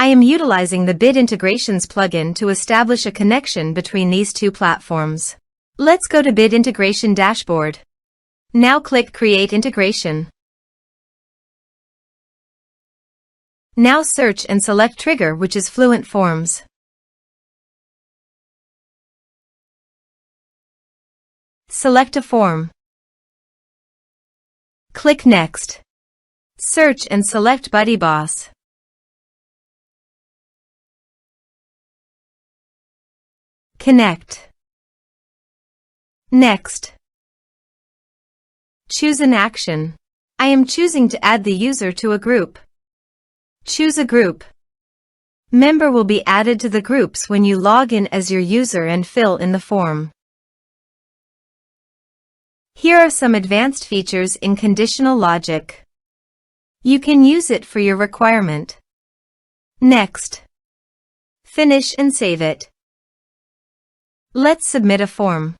I am utilizing the Bit Integrations plugin to establish a connection between these two platforms. Let's go to Bit Integration Dashboard. Now click Create Integration. Now search and select trigger, which is Fluent Forms. Select a form. Click Next. Search and select BuddyBoss. Connect. Next. Choose an action. I am choosing to add the user to a group. Choose a group. Member will be added to the groups when you log in as your user and fill in the form. Here are some advanced features in conditional logic. You can use it for your requirement. Next. Finish and save it. Let's submit a form.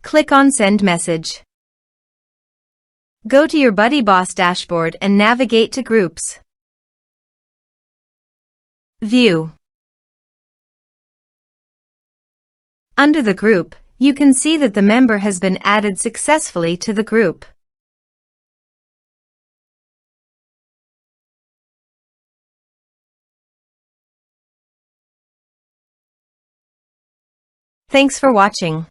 Click on Send Message. Go to your BuddyBoss dashboard and navigate to Groups. View. Under the group, you can see that the member has been added successfully to the group. Thanks for watching.